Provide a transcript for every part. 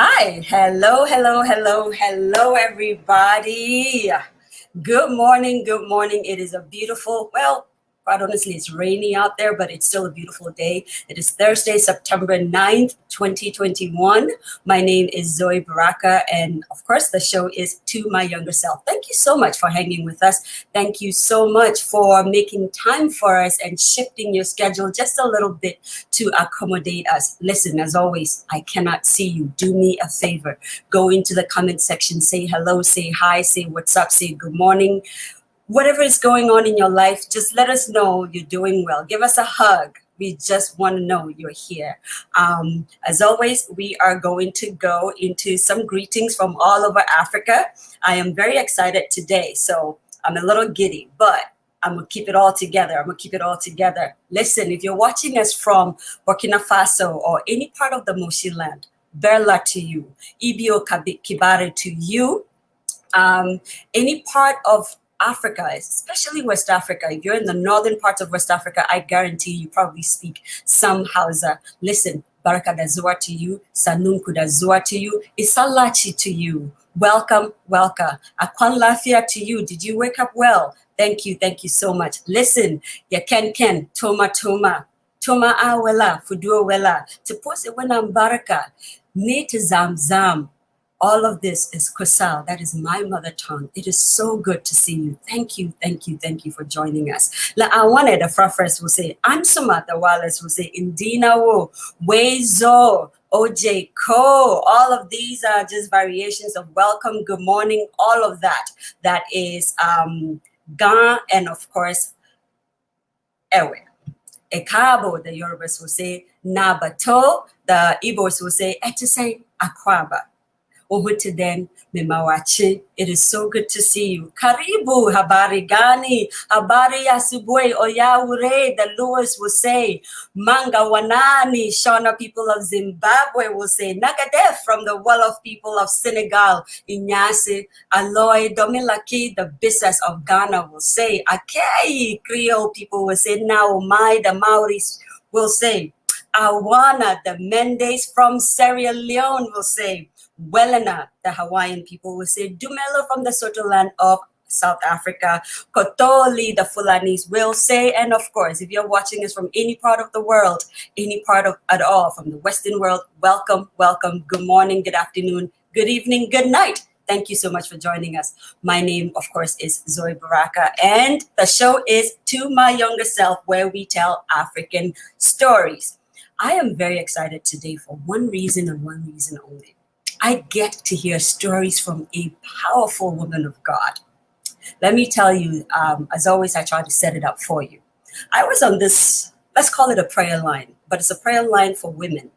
Hi, hello, everybody. Good morning, good morning. It is a beautiful, well, quite honestly, it's rainy out there, but it's still a beautiful day. It is Thursday, September 9th, 2021. My name is Zoe Baraka, and of course, the show is To My Younger Self. Thank you so much for hanging with us. Thank you so much for making time for us and shifting your schedule just a little bit to accommodate us. Listen, as always, I cannot see you. Do me a favor. Go into the comment section, say hello, say hi, say what's up, say good morning. Whatever is going on in your life, just let us know you're doing well. Give us a hug. We just want to know you're here. As always, we are going to go into some greetings from all over Africa. I am very excited today, so I'm a little giddy, but I'm going to keep it all together. Listen, if you're watching us from Burkina Faso or any part of the Moshi land, Berla to you, Ibio Kibare to you, any part of Africa, especially West Africa. If you're in the northern part of West Africa, I guarantee you probably speak some Hausa. Listen, Baraka da Zua to you, Sanunku da Zua to you, Isalachi to you. Welcome. Akwan Lafia to you. Did you wake up well? Thank you so much. Listen, ya Ken, Toma, Awela, Fudu Wela, Tupose Wenam Baraka, Nate Zam. All of this is Kosal. That is my mother tongue. It is so good to see you. Thank you for joining us. La Awane, the Frafres will say, Ansuma, the Wallace will say, Indina Wo, Wezo, OJ Ko. All of these are just variations of welcome, good morning, all of that. That is Ga, and of course, Ewe. Ekabo, the Yorubas will say, Nabato, the Igbos will say, Etise Akwaba. Ohutiden Mimawachi. It is so good to see you. Karibu, habari gani, habari yasubwe, oyaure, the Lewis will say, Manga wanani, Shona people of Zimbabwe will say, Nagadef from the Wolof people of Senegal, Inyasi, Aloy, Domilaki, the Bisas of Ghana will say, Akei, Creole people will say, Naomai, the Maoris will say, Awana, the Mendes from Sierra Leone will say, Welena, the Hawaiian people will say, Dumelo from the Soto land of South Africa, Kotoli, the Fulanis will say, and of course, if you're watching us from any part of the world, any part of at all, from the Western world, welcome, good morning, good afternoon, good evening, good night. Thank you so much for joining us. My name, of course, is Zoe Baraka, and the show is To My Younger Self, where we tell African stories. I am very excited today for one reason and one reason only. I get to hear stories from a powerful woman of God. Let me tell you, as always, I try to set it up for you. I was on this, let's call it a prayer line, but it's a prayer line for women.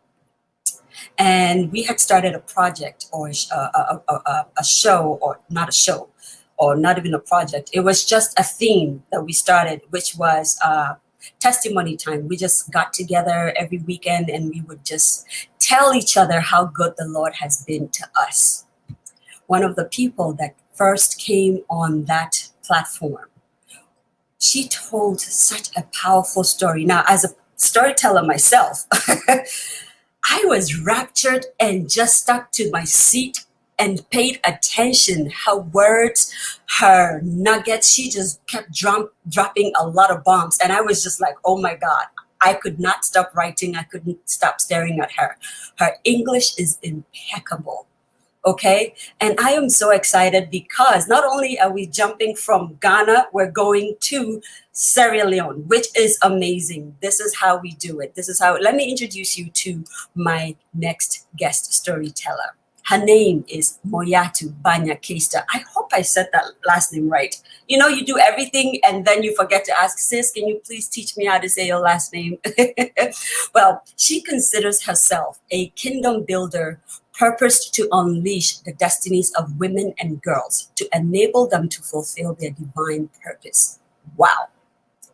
And we had started a project or a show, or not a show, or not even a project. It was just a theme that we started, which was testimony time. We just got together every weekend and we would just tell each other how good the Lord has been to us. One of the people that first came on that platform, she told such a powerful story. Now, as a storyteller myself, I was raptured and just stuck to my seat and paid attention. Her words, her nuggets, she just kept dropping a lot of bombs. And I was just like, oh my God, I could not stop writing. I couldn't stop staring at her. Her English is impeccable. Okay. And I am so excited because not only are we jumping from Ghana, we're going to Sierra Leone, which is amazing. This is how we do it. Let me introduce you to my next guest storyteller. Her name is Moiyattu Keister. I hope I said that last name right. You know, you do everything and then you forget to ask, sis, can you please teach me how to say your last name? Well, she considers herself a kingdom builder purposed to unleash the destinies of women and girls to enable them to fulfill their divine purpose. Wow.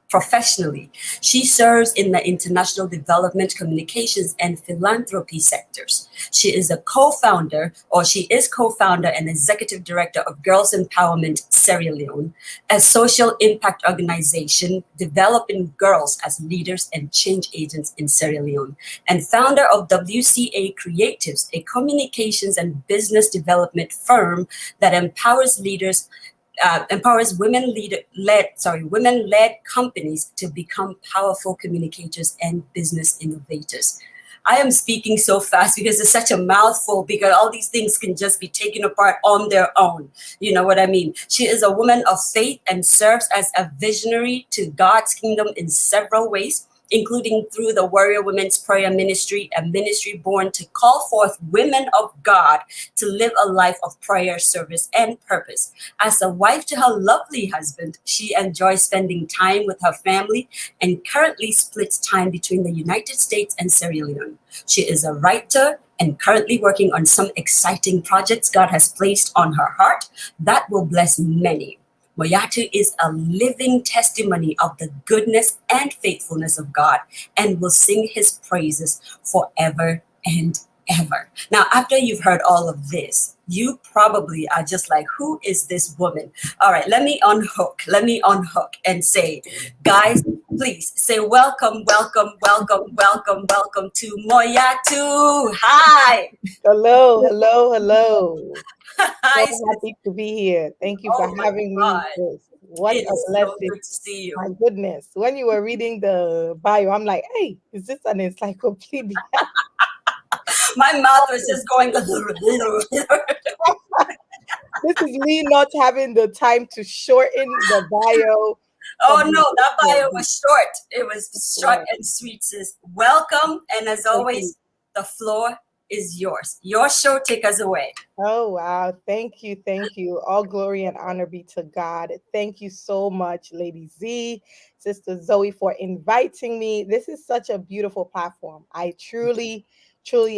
Professionally, she serves in the international development, communications, and philanthropy sectors. She is co-founder and executive director of Girls Empowerment Sierra Leone, a social impact organization developing girls as leaders and change agents in Sierra Leone, and founder of WCA Creatives, a communications and business development firm that empowers women-led companies to become powerful communicators and business innovators. I am speaking so fast because it's such a mouthful, because all these things can just be taken apart on their own. You know what I mean? She is a woman of faith and serves as a visionary to God's kingdom in several ways, including through the Warrior Women's Prayer Ministry, a ministry born to call forth women of God to live a life of prayer, service, and purpose. As a wife to her lovely husband, she enjoys spending time with her family and currently splits time between the United States and Sierra Leone. She is a writer and currently working on some exciting projects God has placed on her heart that will bless many. Moiyattu is a living testimony of the goodness and faithfulness of God and will sing his praises forever and ever. Now, after you've heard all of this, you probably are just like, who is this woman? All right, let me unhook and say, guys, please say welcome to Moiyattu. Hi. Hello. Hi, So happy to be here. Thank you for oh my having me. God. What It a is so blessing. good to see you. My goodness. When you were reading the bio, I'm like, hey, is this an encyclopedia? My mouth was just going. This is me not having the time to shorten the bio. Oh no, that bio was short. It was short Yeah. and sweet, sis. Welcome, and as Thank you. always, the floor is yours. Your show, take us away. Oh, wow. Thank you. All glory and honor be to God. Thank you so much, Lady Z, Sister Zoe, for inviting me. This is such a beautiful platform. I truly,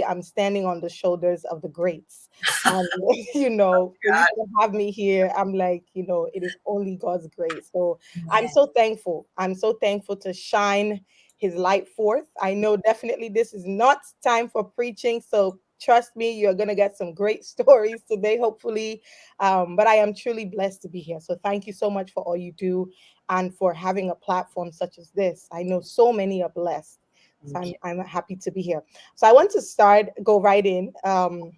I'm standing on the shoulders of the greats. And, for you God. to have me here, I'm like, it is only God's grace. So I'm Yeah. so thankful. I'm so thankful to shine his light forth. I know definitely this is not time for preaching. So trust me, you're going to get some great stories today, hopefully. But I am truly blessed to be here. So thank you so much for all you do and for having a platform such as this. I know so many are blessed. So Thank you. I'm happy to be here. So I want to go right in. I'll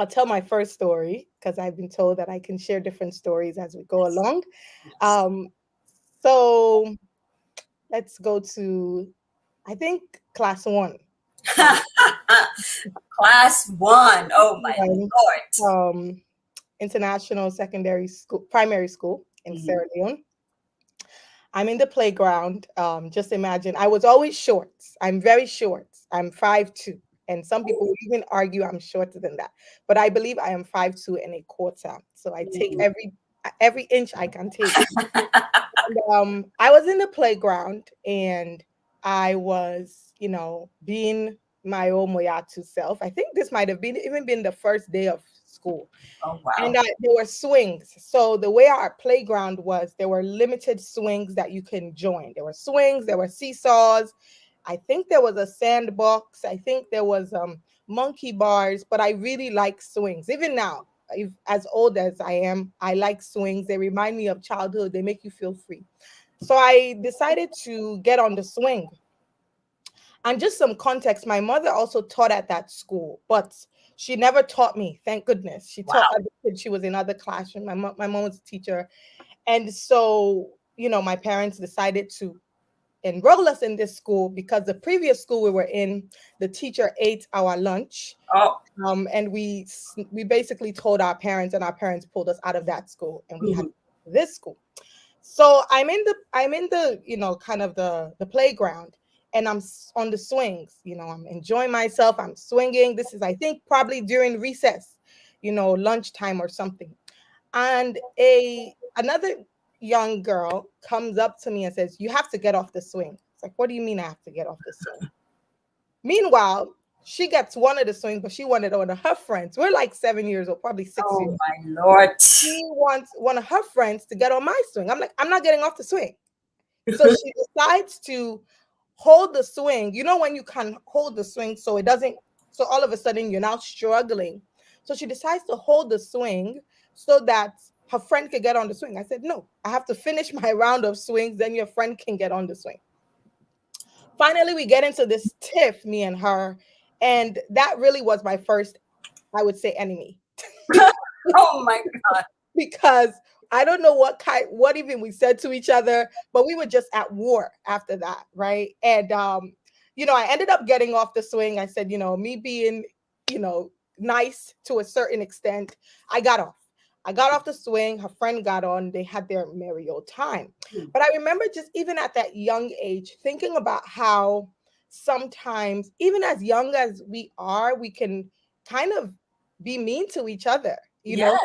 tell my first story because I've been told that I can share different stories as we go along. Yes. Um, so let's go to, I think, class one. Class one. Oh my One, Lord. international secondary school, primary school in Mhm. Sierra Leone. I'm in the playground. Just imagine, I was always short. I'm very short. I'm 5'2". And some people would even argue I'm shorter than that. But I believe I am 5'2" and a quarter. So I take Mhm. every inch I can take. And, I was in the playground and I was, being my own Moiyattu self. I think this might have been the first day of school. Oh And wow. there were swings. So the way our playground was, there were limited swings that you can join. There were swings, there were seesaws. I think there was a sandbox. I think there was monkey bars, but I really like swings. Even now, if, as old as I am, I like swings. They remind me of childhood. They make you feel free. So I decided to get on the swing. And just some context, my mother also taught at that school, but she never taught me. Thank goodness. She taught Wow. other kids. She was in other classroom. My mom was a teacher. And so, my parents decided to enroll us in this school because the previous school we were in, the teacher ate our lunch. Oh. And we basically told our parents, and our parents pulled us out of that school, and we had Mhm. to go to this school. So I'm in the kind of the playground, and on the swings. I'm enjoying myself. I'm swinging. This is, I think, probably during recess, lunchtime or something. And a another young girl comes up to me and says, "You have to get off the swing." It's like, what do you mean I have to get off the swing? Meanwhile, she gets one of the swings, but she wanted one of her friends. We're like 7 years old, probably 6 years. Oh my Lord. She wants one of her friends to get on my swing. I'm like, I'm not getting off the swing. So she decides to hold the swing. You know, when you can hold the swing so it doesn't, so all of a sudden you're now struggling. So she decides to hold the swing so that her friend could get on the swing. I said, no, I have to finish my round of swings, then your friend can get on the swing. Finally, we get into this tiff, me and her. And that really was my first, I would say, enemy. Oh my God. Because I don't know what even we said to each other, but we were just at war after that, right? And I ended up getting off the swing. I said, me being, nice to a certain extent, I got off. I got off the swing. Her friend got on. They had their merry old time. But I remember just even at that young age, thinking about how sometimes, even as young as we are, we can kind of be mean to each other. Yes.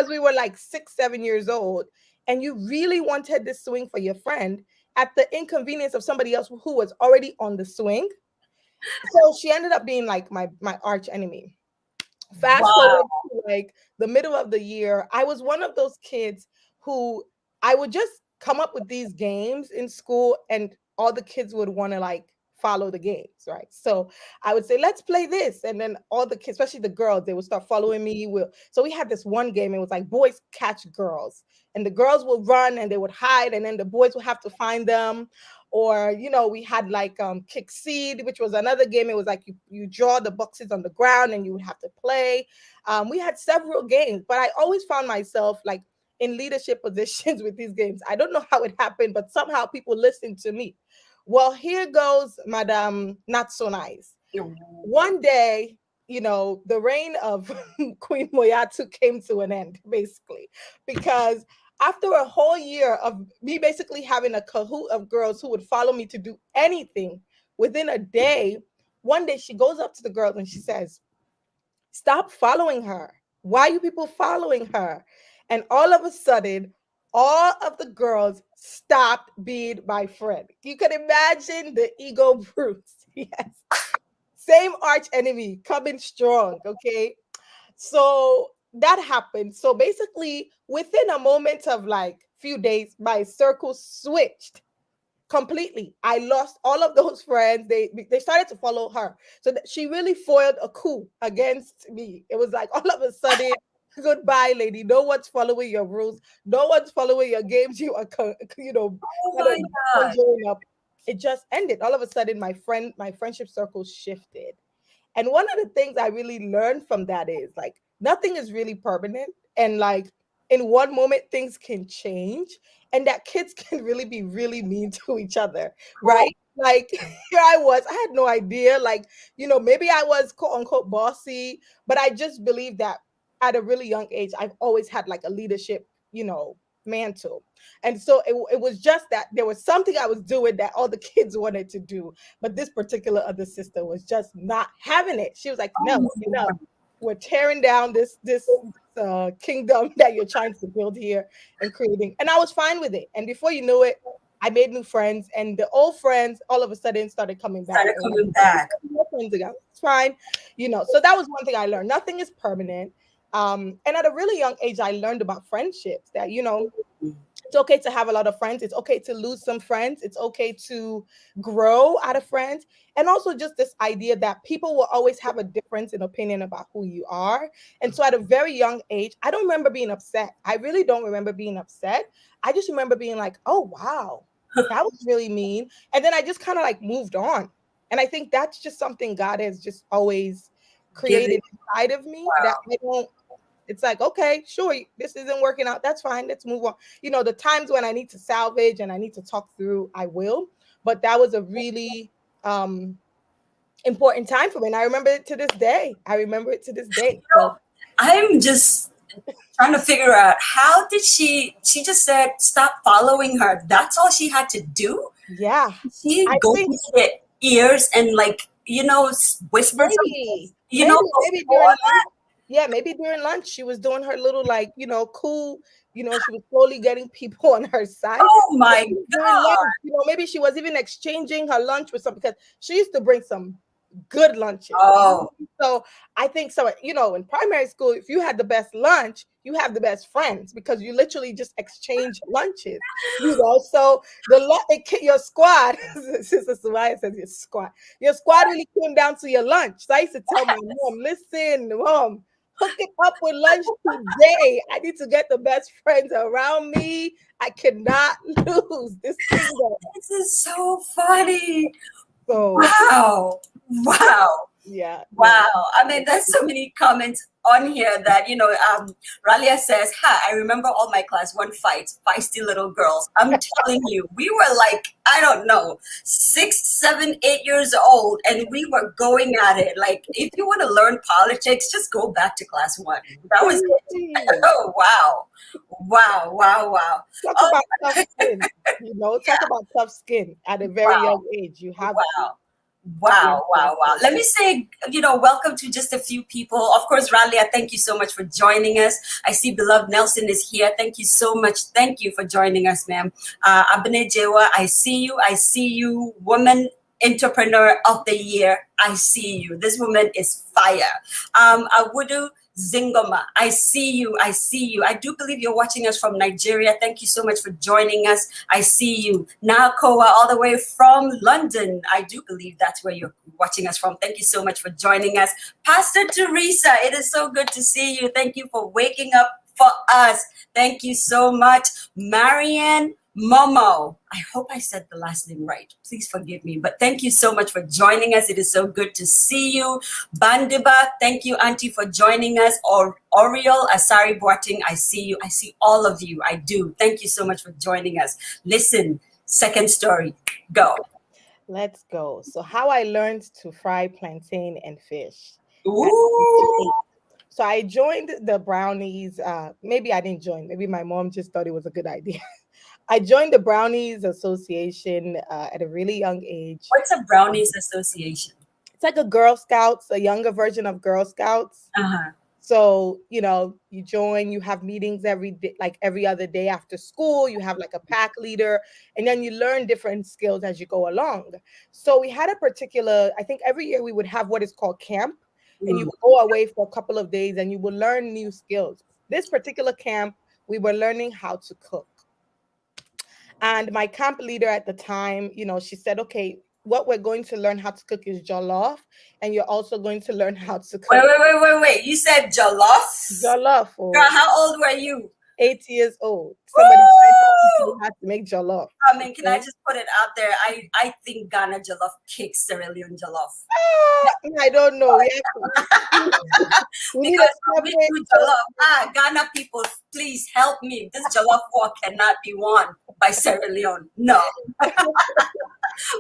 We were like 6, 7 years old, and you really wanted this swing for your friend at the inconvenience of somebody else who was already on the swing. So she ended up being like my arch enemy. Fast Wow. forward to like the middle of the year, I was one of those kids who I would just come up with these games in school, and all the kids would want to like follow the games, right? So I would say, let's play this. And then all the kids, especially the girls, they would start following me. So we had this one game, it was like boys catch girls. And the girls would run and they would hide, and then the boys would have to find them. Or we had like kick seed, which was another game. It was like you draw the boxes on the ground and you would have to play. We had several games, but I always found myself like in leadership positions with these games. I don't know how it happened, but somehow people listened to me. Well, here goes Madame Not So Nice. One day, the reign of Queen Moiyattu came to an end, basically, because after a whole year of me basically having a cahoot of girls who would follow me to do anything within a day, one day she goes up to the girls and she says, stop following her. Why are you people following her? And all of a sudden, all of the girls stopped being my friend. You can imagine the ego bruise. Yes. Same arch enemy coming strong. Okay. So that happened. So basically, within a moment of like few days, my circle switched completely. I lost all of those friends. They started to follow her. So she really foiled a coup against me. It was like all of a sudden, goodbye, lady. No one's following your rules. No one's following your games. You are, Oh my God. conjuring up. It just ended. All of a sudden, my friendship circle shifted. And one of the things I really learned from that is like nothing is really permanent. And like in one moment, things can change, and that kids can really be really mean to each other, right? Like here I was, I had no idea. Like, maybe I was quote unquote bossy, but I just believe that at a really young age, I've always had like a leadership, mantle. And so it was just that there was something I was doing that all the kids wanted to do, but this particular other sister was just not having it. She was like, no, we're tearing down this kingdom that you're trying to build here and creating. And I was fine with it. And before you know it, I made new friends, and the old friends all of a sudden started coming back. It's fine. So that was one thing I learned. Nothing is permanent. And at a really young age, I learned about friendships that, it's okay to have a lot of friends. It's okay to lose some friends. It's okay to grow out of friends. And also just this idea that people will always have a difference in opinion about who you are. And so at a very young age, I don't remember being upset. I really don't remember being upset. I just remember being like, oh, wow, that was really mean. And then I just kind of like moved on. And I think that's just something God has just always created inside of me that I don't. It's like, okay, sure, this isn't working out. That's fine. Let's move on. The times when I need to salvage and I need to talk through, I will. But that was a really important time for me. And I remember it to this day. So, I'm just trying to figure out how did she just said, stop following her. That's all she had to do? Yeah. She go to the ears and like, whisper. Maybe during lunch, she was doing her little like, cool, she was slowly getting people on her side. Oh my God. Lunch, maybe she was even exchanging her lunch with some, because she used to bring some good lunches. Oh, So I think so, in primary school, if you had the best lunch, you have the best friends because you literally just exchange lunches, So your squad, Sister Sumaya says your squad really came down to your lunch. So I used to tell my mom, listen, mom, hook it up with lunch today. I need to get the best friends around me. I cannot lose this kingdom. this is so funny. So Wow. Wow. yeah. Wow. I mean, there's so many comments on here that, Ralia says, I remember all my class one fights, feisty little girls. I'm telling you, we were like, I don't know, 6, 7, 8 years old, and we were going at it. Like, if you want to learn politics, just go back to class 1. That was it. Oh, wow. Wow, wow, wow. Talk Oh, about tough skin. Talk about tough skin at a very wow. young age. You have Wow. Wow, wow, wow. Let me say, welcome to just a few people. Of course, Ralia, thank you so much for joining us. I see beloved Nelson is here. Thank you so much. Thank you for joining us, ma'am. Abne Jewa, I see you. I see you. Woman Entrepreneur of the Year. I see you. This woman is fire. Awudu Zingoma, I see you. I see you. I do believe you're watching us from Nigeria. Thank you so much for joining us. I see you. Nakoa, all the way from London. I do believe that's where you're watching us from. Thank you so much for joining us. Pastor Teresa, it is so good to see you. Thank you for waking up for us. Thank you so much. Marianne Momo, I hope I said the last name right. Please forgive me. But thank you so much for joining us. It is so good to see you. Bandiba, thank you, Auntie, for joining us. Or Oriel Asari Boating, I see you. I see all of you. I do. Thank you so much for joining us. Listen, second story. Go. Let's go. So how I learned to fry plantain and fish. Ooh. So I joined the brownies. Maybe I didn't join. Maybe my mom just thought it was a good idea. I joined the Brownies Association at a really young age. What's a Brownies Association? It's like a Girl Scouts, a younger version of Girl Scouts. Uh-huh. So, you join, you have meetings every day, like every other day after school, you have like a pack leader, and then you learn different skills as you go along. So we had a particular, I think every year we would have what is called camp, and you would go away for a couple of days and you will learn new skills. This particular camp, we were learning how to cook. And my camp leader at the time, she said, okay, what we're going to learn how to cook is jollof. And you're also going to learn how to cook. Wait. You said jollof? Jollof. Girl, how old were you? 8 years old. Somebody had to make jollof. I mean, can I just put it out there? I think Ghana jollof kicks Sierra Leone jollof. I don't know. We because we do jollof. Ghana people, please help me. This jollof war cannot be won by Sierra Leone. No. But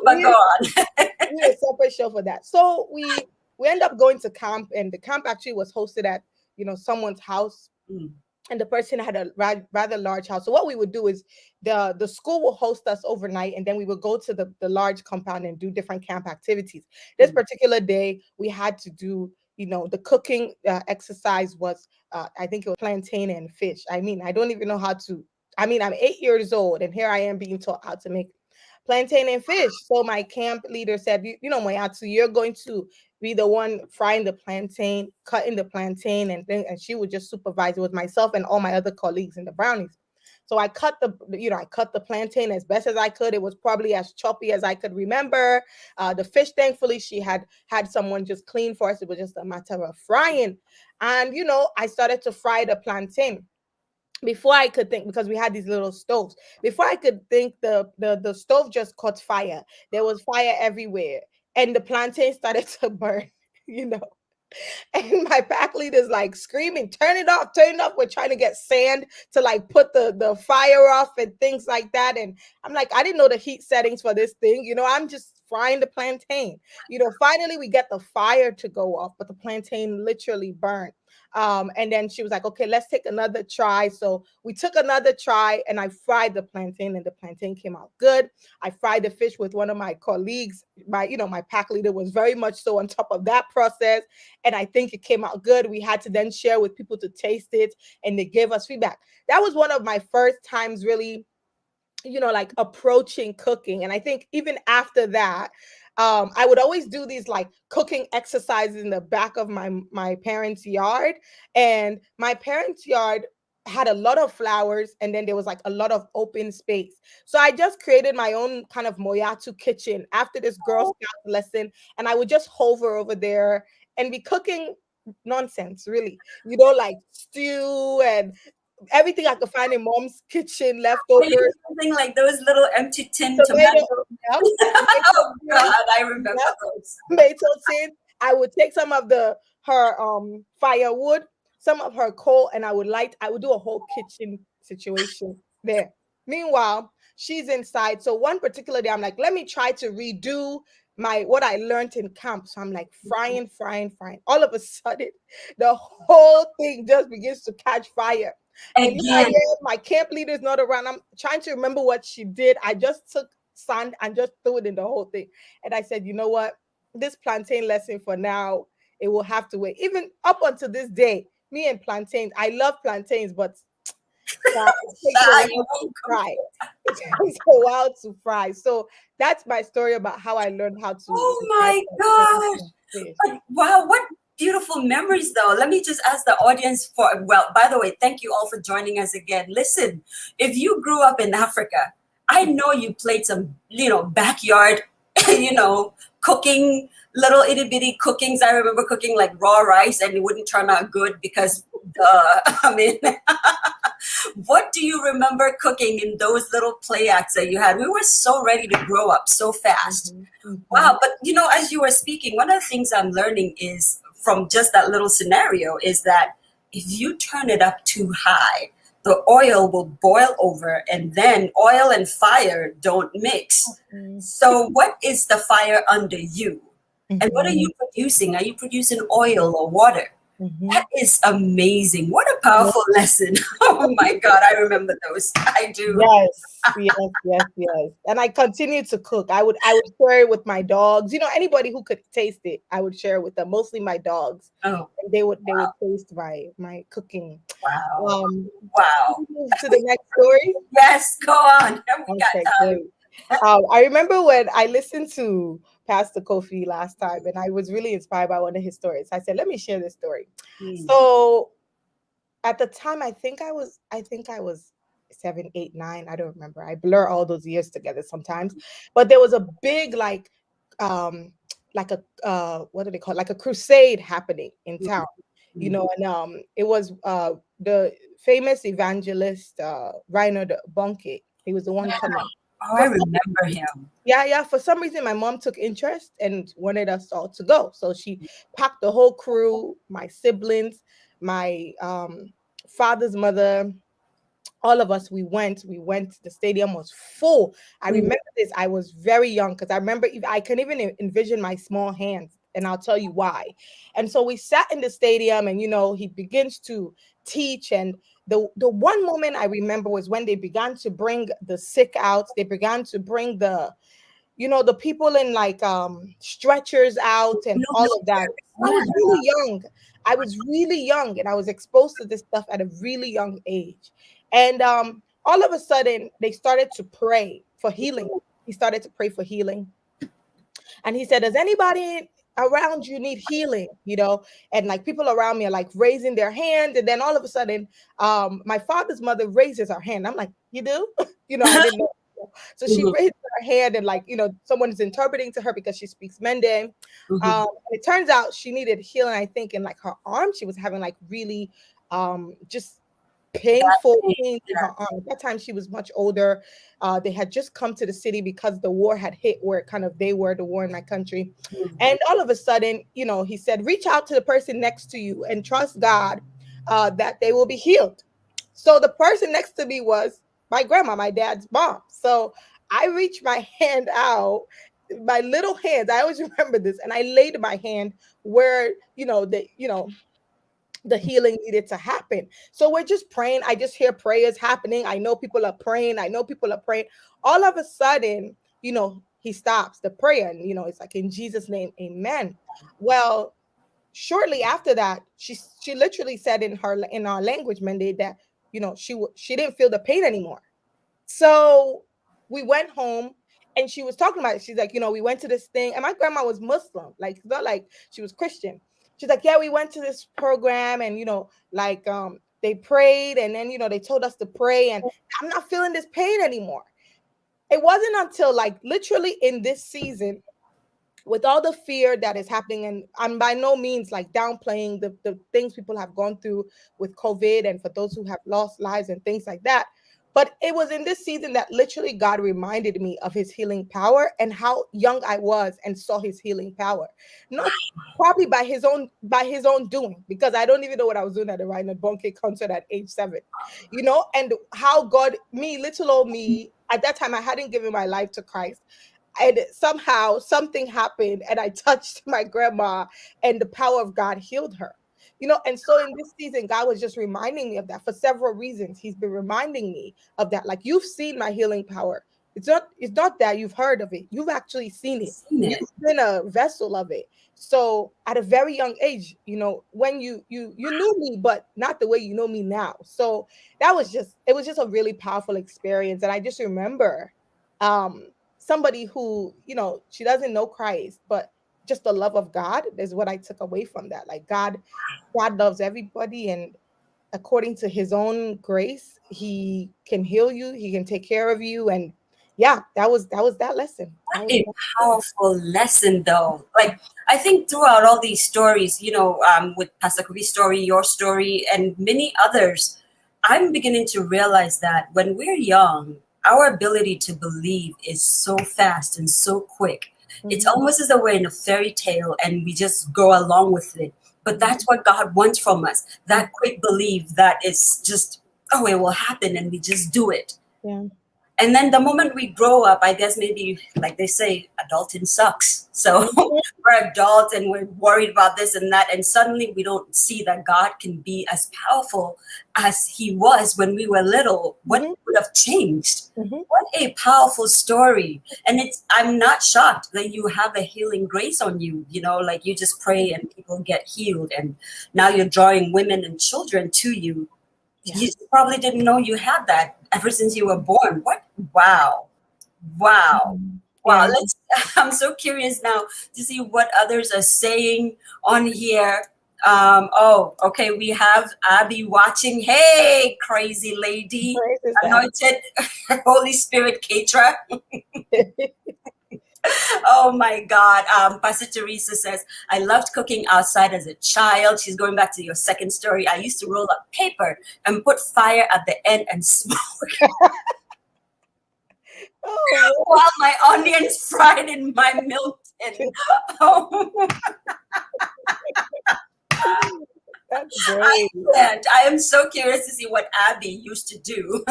go on. We need a separate show for that. So we end up going to camp, and the camp actually was hosted at someone's house. And the person had a rather large house. So what we would do is the school will host us overnight, and then we would go to the large compound and do different camp activities. This particular day, we had to do, the cooking exercise was, I think it was plantain and fish. I mean, I don't even know how to, I'm 8 years old, and here I am being taught how to make plantain and fish. So my camp leader said, Moiyattu, you're going to be the one frying the plantain, cutting the plantain, and she would just supervise it with myself and all my other colleagues in the brownies. So I cut the plantain as best as I could. It was probably as choppy as I could remember. The fish, thankfully, she had someone just clean for us. It was just a matter of frying. And, I started to fry the plantain. Before I could think, because we had these little stoves, before I could think, the stove just caught fire. There was fire everywhere, and the plantain started to burn, And my pack leader's like screaming, turn it off. We're trying to get sand to like put the fire off and things like that. And I'm like, I didn't know the heat settings for this thing. I'm just frying the plantain. Finally we get the fire to go off, but the plantain literally burned. And then she was like, okay, let's take another try. So we took another try, and I fried the plantain, and the plantain came out good. I fried the fish with one of my colleagues. My pack leader was very much so on top of that process. And I think it came out good. We had to then share with people to taste it, and they gave us feedback. That was one of my first times really, like approaching cooking. And I think even after that, I would always do these like cooking exercises in the back of my parents' yard, and my parents' yard had a lot of flowers, and then there was like a lot of open space. So I just created my own kind of Moiyattu kitchen after this Girl Scout lesson, and I would just hover over there and be cooking nonsense, really, like stew and everything I could find in mom's kitchen, Were you leftovers, using like those little empty tin tomato, tomatoes? yep, Oh God, I remember yep, those. tomato tin. I would take some of her firewood, some of her coal, and I would do a whole kitchen situation there. Meanwhile, she's inside. So one particular day, I'm like, let me try to redo what I learned in camp. So I'm like frying, frying, frying. All of a sudden, the whole thing just begins to catch fire. And here I Again, am, my camp leader is not around. I'm trying to remember what she did. I just took sand and just threw it in the whole thing. And I said, you know what? This plantain lesson for now, it will have to wait. Even up until this day, me and plantains, I love plantains, but it takes a while you to won't fry. It takes a while to fry. So that's my story about how I learned how to Oh fry my plantains gosh. and fish. But wow, what beautiful memories though. Let me just ask the audience for, well, by the way, thank you all for joining us again. Listen, if you grew up in Africa, I know you played some, backyard, cooking, little itty bitty cookings. I remember cooking like raw rice and it wouldn't turn out good because, I mean, what do you remember cooking in those little play acts that you had? We were so ready to grow up so fast. Mm-hmm, mm-hmm. Wow. But, as you were speaking, one of the things I'm learning is from just that little scenario is that if you turn it up too high, the oil will boil over and then oil and fire don't mix. Mm-hmm. So what is the fire under you? Mm-hmm. And what are you producing? Are you producing oil or water? Mm-hmm. That is amazing. What a powerful lesson. Oh my God, I remember those. I do. Yes. And I continue to cook. I would share it with my dogs. Anybody who could taste it, I would share it with them. Mostly my dogs. Oh, And they would taste my cooking. wow. Wow. Move to the next story. Yes, go on. We got Okay, time. great. I remember when I listened to Pastor Kofi last time, and I was really inspired by one of his stories. I said, "Let me share this story." So at the time, I think I was 7, 8, 9. I don't remember. I blur all those years together sometimes. But there was a big like a what do they call it? Like a crusade happening in town, and it was the famous evangelist Reinhard Bonnke. He was the one coming. Oh, I remember him. Yeah. For some reason, my mom took interest and wanted us all to go. So she packed the whole crew, my siblings, my father's mother, all of us. We went. The stadium was full. I remember this. I was very young because I remember I can even envision my small hands, and I'll tell you why. And so we sat in the stadium, and he begins to teach. And the one moment I remember was when they began to bring the sick out. They began to bring the people in like stretchers out and all of that. I was really young. And I was exposed to this stuff at a really young age. And all of a sudden they started to pray for healing. He started to pray for healing. And he said, does anybody around you need healing? And like people around me are like raising their hand. And then all of a sudden, my father's mother raises her hand. I'm like, you do? I didn't know. So she raised her hand and someone is interpreting to her because she speaks Mende. It turns out she needed healing, I think, in like her arm. She was having like really just painful pain in her arm. At that time, she was much older. They had just come to the city because the war had hit where they were the war in my country. And all of a sudden, he said, reach out to the person next to you and trust God that they will be healed. So the person next to me was my grandma, my dad's mom. So I reached my hand out, my little hands. I always remember this, and I laid my hand where the healing needed to happen. So we're just praying. I just hear prayers happening. I know people are praying. All of a sudden, he stops the prayer, and it's like, in Jesus' name, amen. Well, shortly after that, she literally said in our language, Mende, that she didn't feel the pain anymore. So we went home, And she was talking about it. She's like, we went to this thing, and my grandma was Muslim. Like, it's not like she was Christian. She's like, yeah, we went to this program, and like they prayed, and then they told us to pray, and I'm not feeling this pain anymore. It wasn't until like literally in this season, with all the fear that is happening, and I'm by no means like downplaying the things people have gone through with COVID, and for those who have lost lives and things like that. But it was in this season that literally God reminded me of his healing power and how young I was and saw his healing power. Not probably by his own doing, because I don't even know what I was doing at the Reinhard Bonnke concert at age 7, and how God, little old me, at that time I hadn't given my life to Christ. And somehow something happened, and I touched my grandma, and the power of God healed her. And so in this season, God was just reminding me of that for several reasons. He's been reminding me of that. Like, you've seen my healing power. It's not that you've heard of it. You've actually seen it. You've been a vessel of it. So at a very young age, when you knew me, but not the way you know me now. So it was just a really powerful experience. And I just remember somebody who, she doesn't know Christ, but just the love of God is what I took away from that. Like, God loves everybody, and according to his own grace, he can heal you, he can take care of you. And yeah, that was that lesson. What a powerful lesson, though. Like, I think throughout all these stories, with Pastor Kobe's story, your story, and many others, I'm beginning to realize that when we're young, our ability to believe is so fast and so quick. It's almost as though we're in a fairy tale and we just go along with it. But that's what God wants from us. That quick belief that it's just, it will happen, and we just do it. Yeah. And then the moment we grow up, I guess maybe, like they say, adulting sucks. So we're adults and we're worried about this and that. And suddenly we don't see that God can be as powerful as he was when we were little. What would have changed? What a powerful story. And I'm not shocked that you have a healing grace on you, like you just pray and people get healed. And now you're drawing women and children to you. Yeah. You probably didn't know you had that ever since you were born. What? Wow. Yeah. I'm so curious now to see what others are saying on here. Okay. We have Abby watching. Hey, crazy lady. Anointed Holy Spirit caterer. Oh my God. Pastor Teresa says, I loved cooking outside as a child. She's going back to your second story. I used to roll up paper and put fire at the end and smoke while my onions fried in my milk tin. That's great. I am so curious to see what Abby used to do.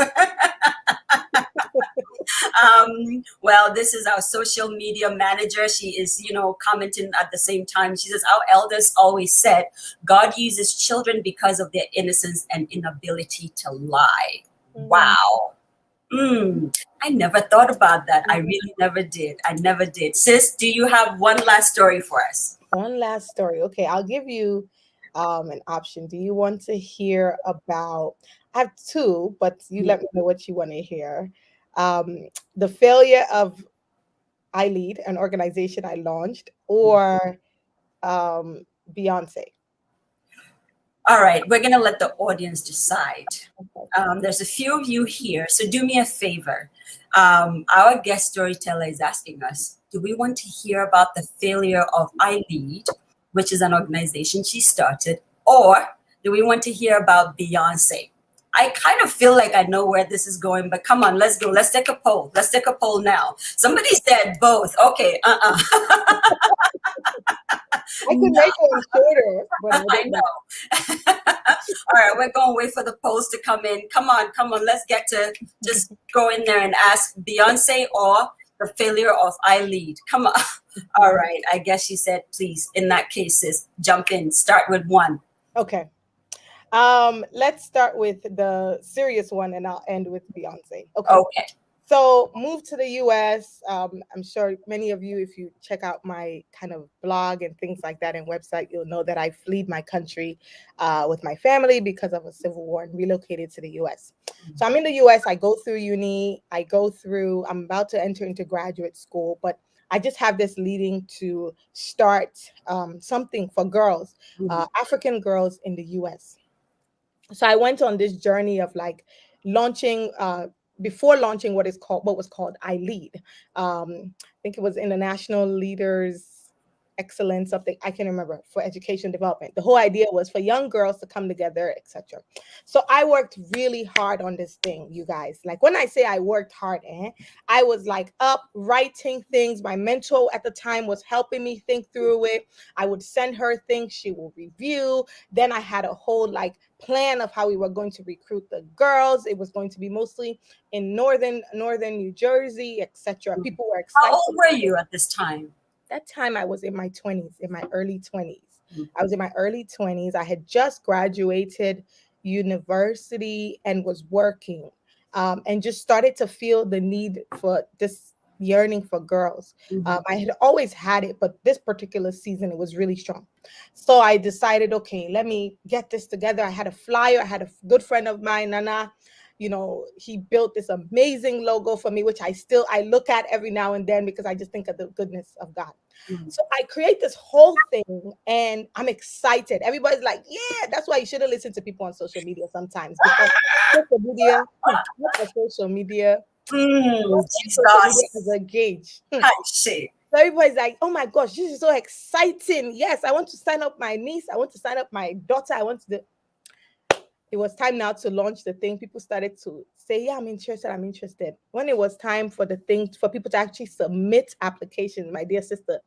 Well, this is our social media manager. She is, commenting at the same time. She says, our elders always said, God uses children because of their innocence and inability to lie. Wow. I never thought about that. I really never did. I never did. Sis, do you have one last story for us? One last story. Okay, I'll give you an option. Do you want to hear about, I have two, but you let me know what you want to hear. The failure of I Lead, an organization I launched, or Beyonce? All right, we're going to let the audience decide. There's a few of you here, so do me a favor. Our guest storyteller is asking us, do we want to hear about the failure of I Lead, which is an organization she started, or do we want to hear about Beyonce? I kind of feel like I know where this is going, but come on, let's go. Let's take a poll. Let's take a poll now. Somebody said both. Okay. I could make one shorter, but I know. All right, we're going to wait for the polls to come in. Come on. Let's get to just go in there and ask Beyonce or the failure of I Lead. Come on. All right. I guess she said, please, in that case, sis, jump in. Start with one. Okay. Let's start with the serious one, and I'll end with Beyonce. Okay. So moved to the US. I'm sure many of you, if you check out my kind of blog and things like that and website, you'll know that I fled my country with my family because of a civil war and relocated to the US. So I'm in the US. I go through uni. I'm about to enter into graduate school, but I just have this leading to start something for girls, African girls in the US. So I went on this journey of like launching before launching what was called I Lead. I think it was International Leaders Excellence, something I can remember, for education development. The whole idea was for young girls to come together, etc. So I worked really hard on this thing, you guys. Like when I say I worked hard, I was like up writing things. My mentor at the time was helping me think through it. I would send her things, she will review. Then I had a whole like plan of how we were going to recruit the girls. It was going to be mostly in northern New Jersey, etc. People were excited. How old were you at this time? That time I was in my 20s, in my early 20s. Mhm. I was in my early 20s. I had just graduated university and was working, and just started to feel the need for this yearning for girls. I had always had it, but this particular season, it was really strong. So I decided, okay, let me get this together. I had a flyer. I had a good friend of mine, Nana. He built this amazing logo for me, which I look at every now and then because I just think of the goodness of God. So I create this whole thing and I'm excited. Everybody's like, yeah, that's why you shouldn't listen to people on social media sometimes, because social media, look at social media, social media as Jesus. a gauge. I see. So everybody's like, oh my gosh, this is so exciting. Yes, I want to sign up my niece. I want to sign up my daughter. It was time now to launch the thing. People started to say, yeah, I'm interested. I'm interested. When it was time for the thing for people to actually submit applications, my dear sister,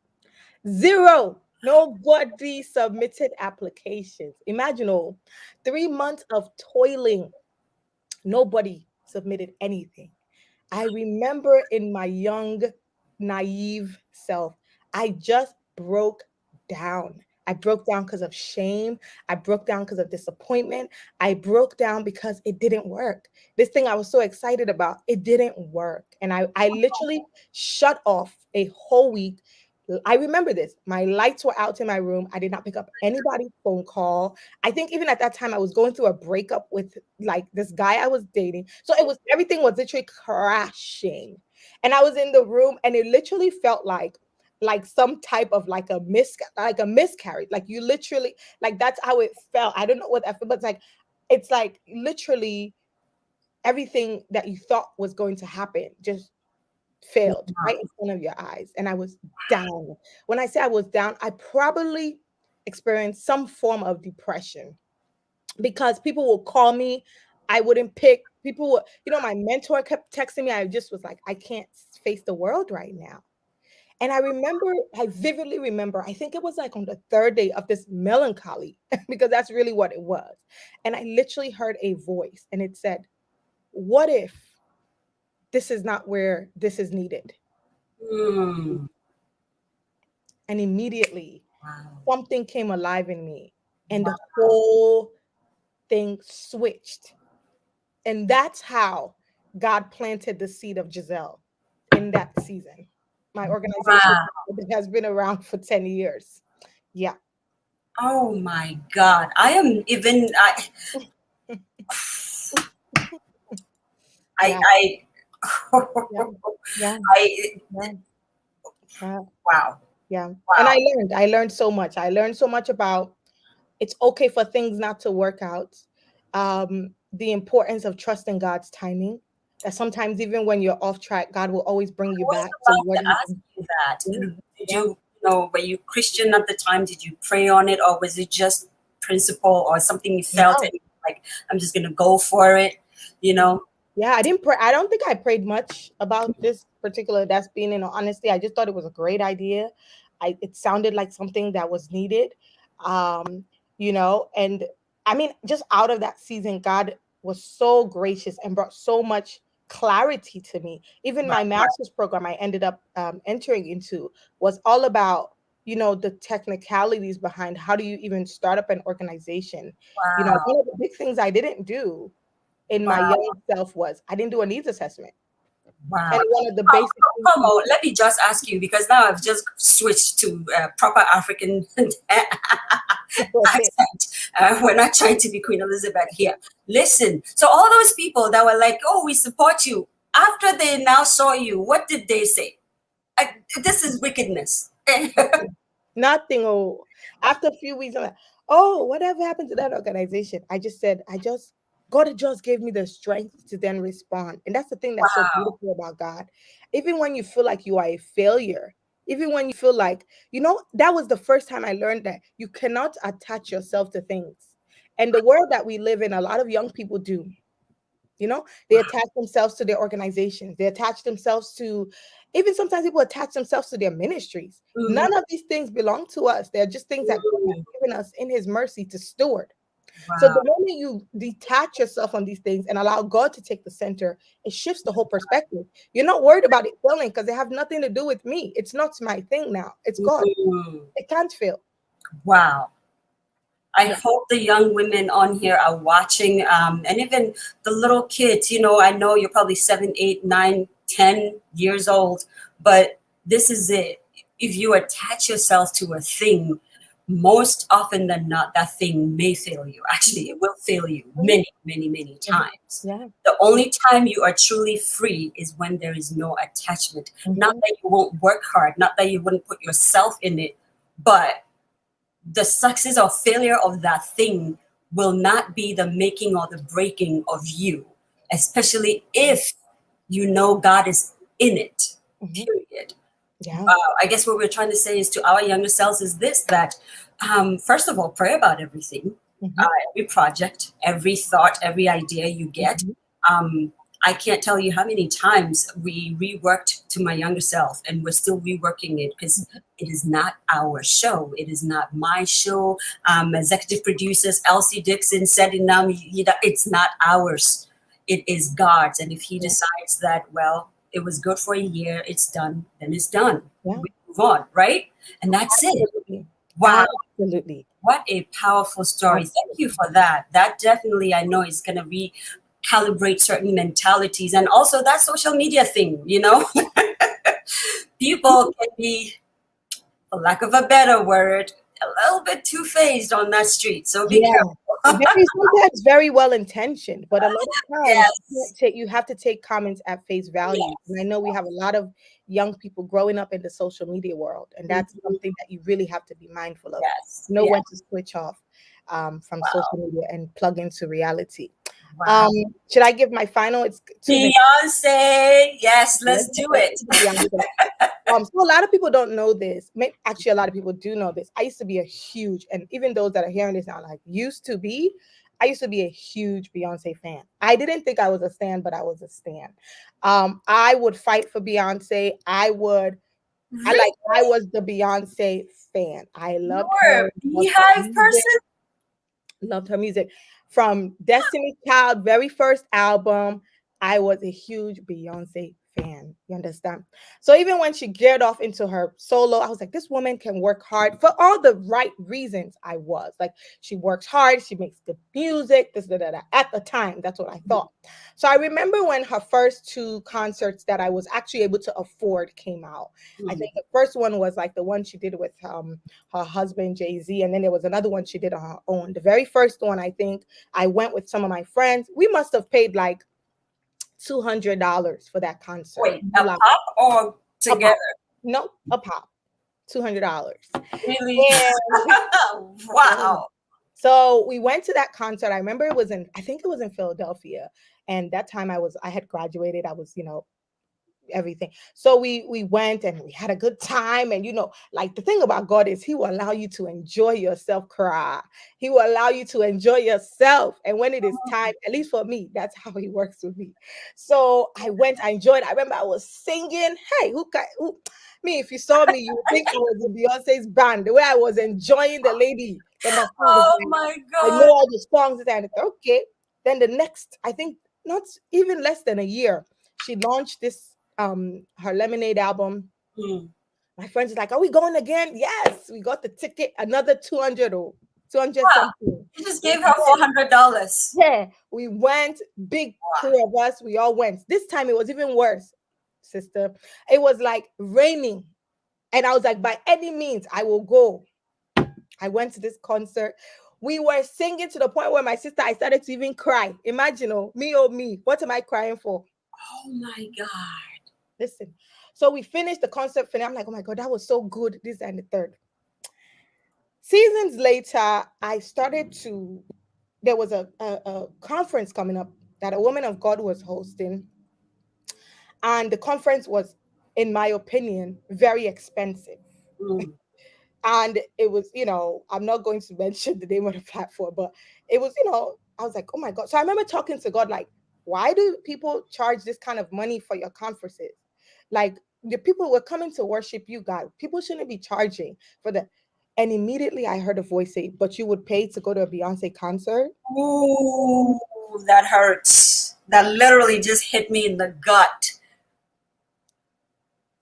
zero. Nobody submitted applications. Imagine 3 months of toiling. Nobody submitted anything. I remember in my young, naive self, I just broke down. I broke down because of shame. I broke down because of disappointment. I broke down because it didn't work. This thing I was so excited about, it didn't work. And I literally shut off a whole week. I remember this. My lights were out in my room. I did not pick up anybody's phone call. I think even at that time, I was going through a breakup with like this guy I was dating. So everything was literally crashing. And I was in the room and it literally felt like some type of like a miscarriage. Like you literally, like that's how it felt. I don't know what that felt, but it's like literally everything that you thought was going to happen just failed right in front of your eyes. And I was down. When I say I was down, I probably experienced some form of depression because people will call me. I wouldn't pick. My mentor kept texting me. I just was like, I can't face the world right now. And I vividly remember, I think it was like on the third day of this melancholy, because that's really what it was. And I literally heard a voice and it said, what if this is not where this is needed? Mm. And immediately Wow. something came alive in me and the whole thing switched. And that's how God planted the seed of Giselle in that season. My organization Wow. has been around for 10 years. Yeah. Oh my God. I am even Yeah. I Yeah. Yeah. I Yeah. Yeah. wow. Yeah. And Wow. I learned so much. I learned so much about it's okay for things not to work out. The importance of trusting God's timing. That sometimes even when you're off track, God will always bring you I was back to about what to He ask you that. Did yeah. were you Christian at the time? Did you pray on it, or was it just principle or something you felt No. and like, I'm just gonna go for it, you know? Yeah, I didn't pray. I don't think I prayed much about this particular that's being in honesty. I just thought it was a great idea. It sounded like something that was needed. Um, and I mean, just out of that season, God was so gracious and brought so much clarity to me. Even my master's program I ended up entering into was all about, the technicalities behind how do you even start up an organization. Wow. One of the big things I didn't do in my Wow. young self was I didn't do a needs assessment. Wow. And one of the Oh, basic things come on, let me just ask you because now I've just switched to proper African accent. We're not trying to be Queen Elizabeth here. Listen, so all those people that were like, "Oh, we support you," after they now saw you, what did they say? This is wickedness. nothing. Oh, after a few weeks, I'm like, oh, whatever happened to that organization? I just said, God just gave me the strength to then respond. And that's the thing that's so Wow. beautiful about God. Even when you feel like you are a failure, even when you feel like, that was the first time I learned that you cannot attach yourself to things. And the world that we live in, a lot of young people do. They attach themselves to their organizations. They attach themselves to, even sometimes people attach themselves to their ministries. Mhm. None of these things belong to us. They're just things that God has Mhm. given us in his mercy to steward. So Wow. the moment you detach yourself from these things and allow God to take the center, it shifts the whole perspective. You're not worried about it failing because they have nothing to do with me. It's not my thing now. It's God. Mhm. It can't fail. Wow. I Yeah. hope the young women on here are watching, and even the little kids. I know you're probably 7, 8, 9, 10 years old, but this is it. If you attach yourself to a thing, most often than not, that thing may fail you. Actually, it will fail you Mhm. many, many, many times. Yeah. The only time you are truly free is when there is no attachment. Not Mhm. that you won't work hard, not that you wouldn't put yourself in it, but the success or failure of that thing will not be the making or the breaking of you, especially if you know God is in it, Mhm. period. Yeah. I guess what we're trying to say is to our younger selves is this, that first of all, pray about everything, Mhm. every project, every thought, every idea you get. Mhm. Um, I can't tell you how many times we reworked to my younger self, and we're still reworking it because it is not our show. It is not my show. Executive producers Elsie Dixon said it now. It's not ours. It is God's, and if He Yeah. decides that, well, it was good for a year, it's done, then it's done. Yeah. We move on, right? And that's it. Absolutely. Wow, Absolutely. what a powerful story. Thank you for that. That definitely, I know, is going to recalibrate certain mentalities, and also that social media thing. People can be, for lack of a better word, a little bit two-faced on that street. So be Yeah. careful. Very sometimes very well intentioned, but a lot of times Yes. you have to take comments at face value. And I know we have a lot of young people growing up in the social media world, and that's Mhm. something that you really have to be mindful of. Yes. Know Yeah. when to switch off from social Wow. media and plug into reality. Wow. Should I give my final? It's 2 minutes. Beyonce. Yes, Let's let's get do back it. to Beyonce. So a lot of people don't know this. Actually, a lot of people do know this. I used to be a huge, and even those that are hearing this now, like I used to be a huge Beyonce fan. I didn't think I was a stan, but I was a stan. I would fight for Beyonce. Really? I was the Beyonce fan. I loved You're her, a loved her beehive music, person? loved her music. From Destiny's Child, very first album, I was a huge Beyonce fan. You understand? So even when she geared off into her solo, I was like, this woman can work hard for all the right reasons. I was like, she works hard, she makes good music, this, da, da, da. At the time, that's what I thought. So I remember when her first two concerts that I was actually able to afford came out. I Mhm. think the first one was like the one she did with her husband Jay-Z, and then there was another one she did on her own. The very first one, I think I went with some of my friends. We must have paid like $200 for that concert. Wait, a pop or A together? pop. No, a pop. $200. Really? And Wow. so we went to that concert. I remember I think it was in Philadelphia. And that time I had graduated. I was, everything. So we went and we had a good time. And like the thing about God is He will allow you to enjoy yourself, cry. He will allow you to enjoy yourself. And when it is time, at least for me, that's how He works with me. So I went, I enjoyed. I remember I was singing. Hey, who me, if you saw me, you would think I was in Beyonce's band. The way I was enjoying the lady. Then my phone was Oh like, my I know God. all the songs. And okay. Then the next, I think not even less than a year, she launched this her Lemonade album. Hmm. My friends is like, are we going again? Yes, we got the ticket, another 200 or 200 Wow. something. You just We gave her went. $400. Yeah, we went, big Wow. crew of us, we all went. This time it was even worse. sister. It was like raining. And I was like, by any means, I will go. I went to this concert. We were singing to the point where my sister, I started to even cry. Imagine, oh me, what am I crying for? Oh my God. Listen. So we finished the concert. I'm like, oh my God, that was so good. This and the third. Seasons later, there was a conference coming up that a woman of God was hosting. And the conference was, in my opinion, very expensive. Mm. And it was, I'm not going to mention the name of the platform, but it was, I was like, oh my God. So I remember talking to God, like, why do people charge this kind of money for your conferences? Like, the people were coming to worship you, God. People shouldn't be charging for the. And immediately I heard a voice say, but you would pay to go to a Beyonce concert? Ooh, that hurts. That literally just hit me in the gut.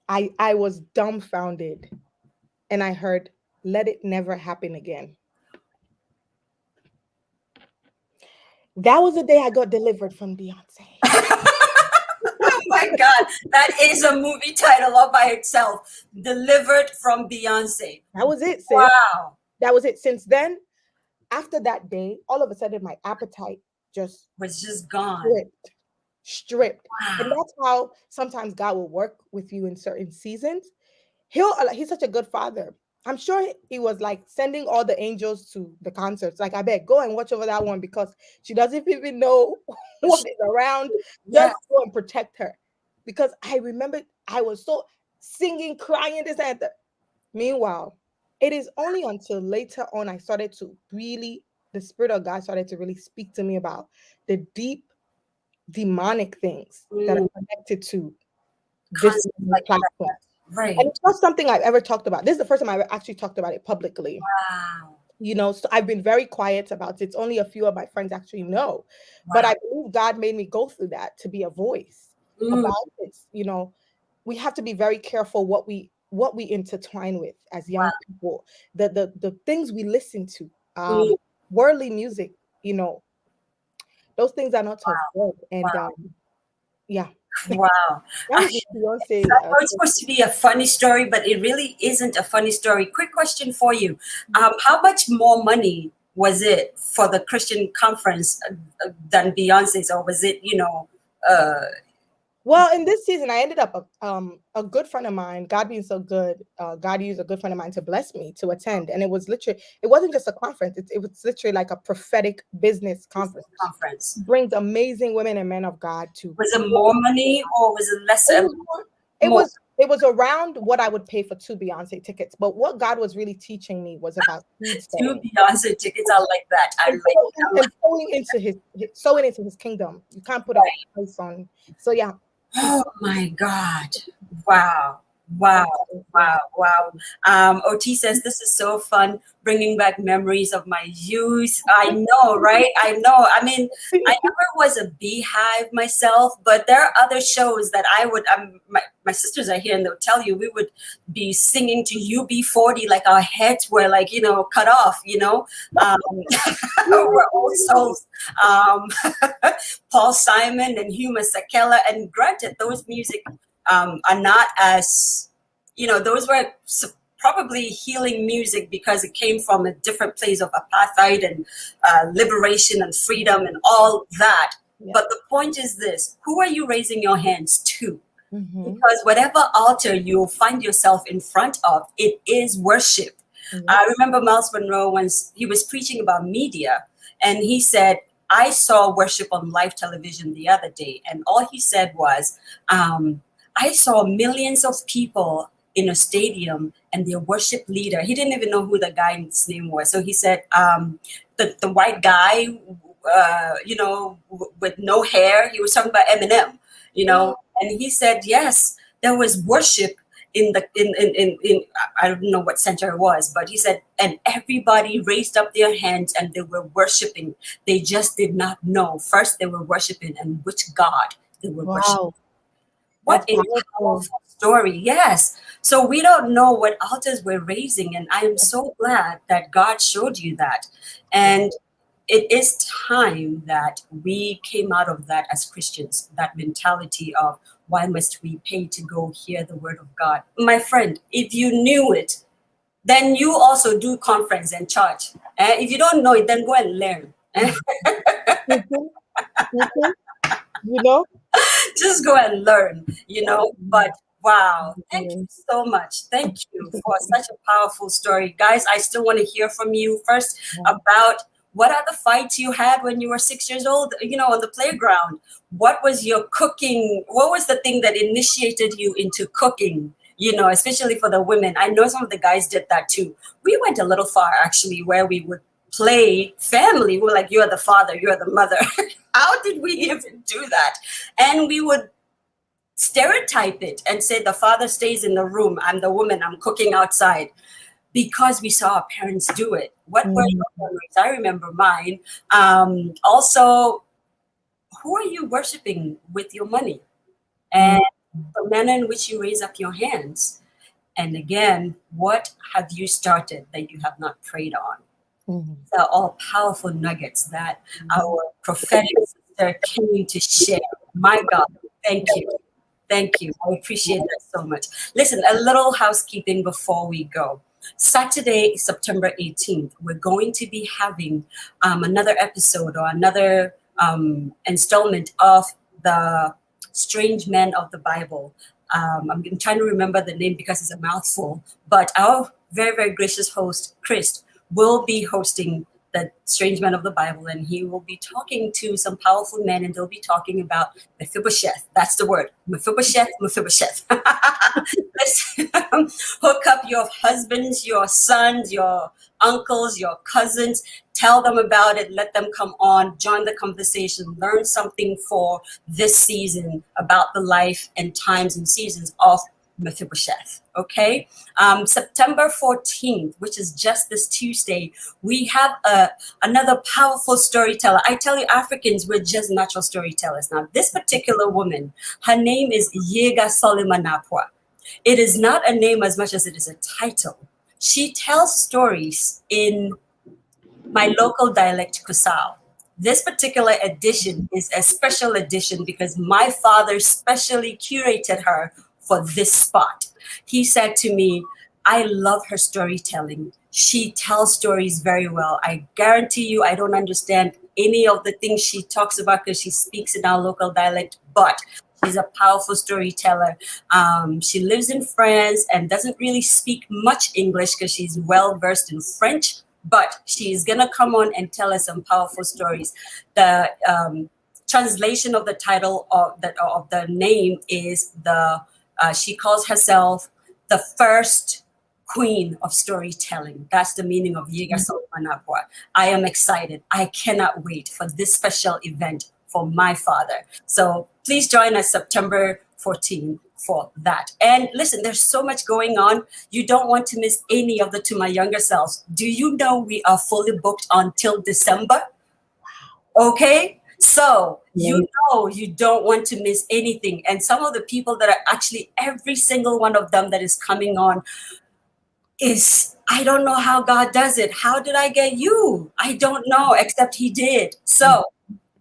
I was dumbfounded. And I heard, let it never happen again. That was the day I got delivered from Beyonce. Oh my God, that is a movie title all by itself. Delivered from Beyonce. That was it, sis. Wow. That was it. Since then, after that day, all of a sudden my appetite just was just gone. Stripped. Wow. And that's how sometimes God will work with you in certain seasons. He's such a good father. I'm sure he was like sending all the angels to the concerts. Like, I bet, go and watch over that one because she doesn't even know what is around. Just go and protect her. Because I remember I was so singing, crying, this and that. Meanwhile, it is only until later on I started to really, the Spirit of God started to really speak to me about the deep demonic things that are connected to this platform. Right. And it's not something I've ever talked about. This is the first time I've actually talked about it publicly. Wow. So I've been very quiet about it. It's only a few of my friends actually know. Wow. But I believe God made me go through that to be a voice about it. We have to be very careful what we intertwine with as young people. The things we listen to, worldly music, those things are not of God. And yeah. Wow. Beyonce, it's supposed to be a funny story, but it really isn't a funny story. Quick question for you. How much more money was it for the Christian conference than Beyonce's, or was it, well, in this season, I ended up a good friend of mine, God being so good, God used a good friend of mine to bless me to attend. And it wasn't just a conference. It was literally like a prophetic business conference. It brings amazing women and men of God to. Was it more money or was it less? It was around what I would pay for 2 Beyonce tickets. But what God was really teaching me was about 2 Beyonce tickets. I like that. And sowing into his kingdom. You can't put a price on. So yeah. Oh my God. Wow. OT says, this is so fun, bringing back memories of my youth. I know, right? I know. I mean, I never was a beehive myself, but there are other shows that I would, my sisters are here and they'll tell you, we would be singing to UB40 like our heads were like, cut off, we're old souls. Paul Simon and Hugh Masekela, and granted, those music are not as, those were probably healing music because it came from a different place of apartheid and liberation and freedom and all that. Yeah. But the point is this: who are you raising your hands to? Mm-hmm. Because whatever altar you find yourself in front of, it is worship. Mm-hmm. I remember Miles Monroe once, he was preaching about media, and he said, I saw worship on live television the other day, and all he said was, I saw millions of people in a stadium and their worship leader, he didn't even know who the guy's name was. So he said, the white guy, with no hair, he was talking about Eminem, and he said, yes, there was worship in I don't know what center it was, but he said, and everybody raised up their hands and they were worshiping. They just did not know. First they were worshiping and which God they were worshiping. What a powerful story. Yes. So we don't know what altars we're raising. And I am so glad that God showed you that. And it is time that we came out of that as Christians, that mentality of why must we pay to go hear the word of God? My friend, if you knew it, then you also do conference and church. If you don't know it, then go and learn. Mhm, mhm. You know? Just go and learn, But wow, thank you Mhm. so much. Thank you for such a powerful story. Guys, I still want to hear from you first about what are the fights you had when you were 6 years old, on the playground. What was your cooking? What was the thing that initiated you into cooking? Especially for the women. I know some of the guys did that too. We went a little far actually, where we would play family. We're like, you're the father, you're the mother. How did we even do that? And we would stereotype it and say the father stays in the room, I'm the woman, I'm cooking outside, because we saw our parents do it. What were Mhm. your memories? I remember mine. Also, who are you worshiping with your money? And the manner in which you raise up your hands. And again, what have you started that you have not prayed on? Mhm. The all powerful nuggets that our prophetic sister came to share. My God, thank you. Thank you. I appreciate that so much. Listen, a little housekeeping before we go. Saturday, September 18th, we're going to be having another episode or another installment of the Strange Men of the Bible. I'm trying to remember the name because it's a mouthful, but our very, very gracious host, Chris, will be hosting the Strange Men of the Bible, and he will be talking to some powerful men, and they'll be talking about Mephibosheth. That's the word. Mephibosheth, Mephibosheth. Listen, hook up your husbands, your sons, your uncles, your cousins. Tell them about it. Let them come on, join the conversation, learn something for this season about the life and times and seasons of Mephibosheth. Okay. September 14th, which is just this Tuesday, we have another powerful storyteller. I tell you, Africans, we're just natural storytellers. Now, this particular woman, her name is Yega Solimanapwa. It is not a name as much as it is a title. She tells stories in my local dialect, Kusao. This particular edition is a special edition because my father specially curated her for this spot. He said to me, I love her storytelling. She tells stories very well. I guarantee you, I don't understand any of the things she talks about because she speaks in our local dialect, but she's a powerful storyteller. She lives in France and doesn't really speak much English because she's well versed in French, but she's gonna come on and tell us some powerful stories. The translation of the title of the name is she calls herself the first queen of storytelling. That's the meaning of Yiga Solmanapwa. I am excited. I cannot wait for this special event for my father. So please join us September 14th for that. And listen, there's so much going on. You don't want to miss any of the To My Younger Selves. Do you know we are fully booked until December? Okay. So you know you don't want to miss anything. And some of the people that are actually, every single one of them that is coming on is, I don't know how God does it. How did I get you? I don't know, except He did. So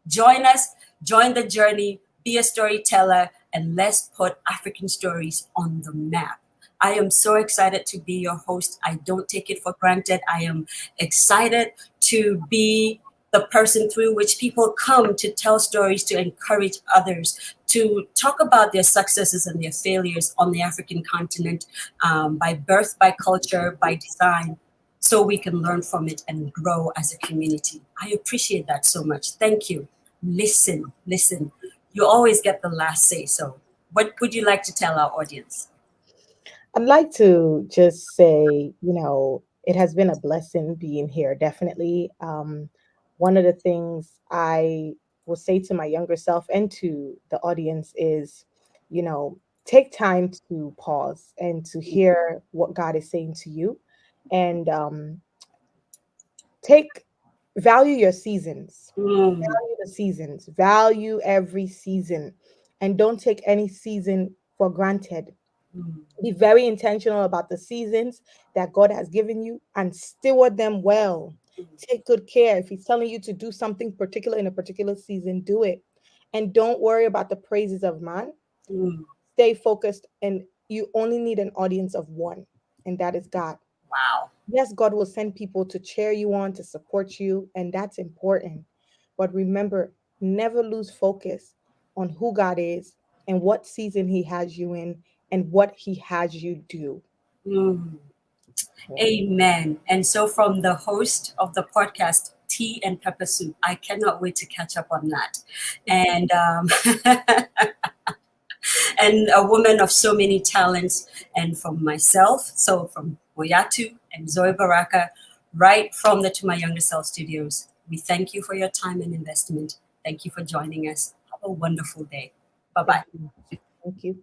join us, join the journey, be a storyteller, and let's put African stories on the map. I am so excited to be your host. I don't take it for granted. I am excited to be the person through which people come to tell stories, to encourage others, to talk about their successes and their failures on the African continent, by birth, by culture, by design, so we can learn from it and grow as a community. I appreciate that so much. Thank you. Listen, listen. You always get the last say. So, what would you like to tell our audience? I'd like to just say, it has been a blessing being here, definitely. One of the things I will say to my younger self and to the audience is, you know, take time to pause and to hear what God is saying to you, and take value your seasons. Mm, Value the seasons. Value every season, and don't take any season for granted. mm, Be very intentional about the seasons that God has given you and steward them well. Take good care. If he's telling you to do something particular in a particular season, do it. And don't worry about the praises of man. Mm. Stay focused, and you only need an audience of one, and that is God. Wow. Yes, God will send people to cheer you on, to support you, and that's important. But remember, never lose focus on who God is and what season He has you in and what He has you do. Mm. Amen. And so, from the host of the podcast, Tea and Pepper Soup, I cannot wait to catch up on that. And and a woman of so many talents, and from myself, so from Moiyattu and Zoe Baraka, right from the To My Younger Self studios. We thank you for your time and investment. Thank you for joining us. Have a wonderful day. Bye-bye. Thank you.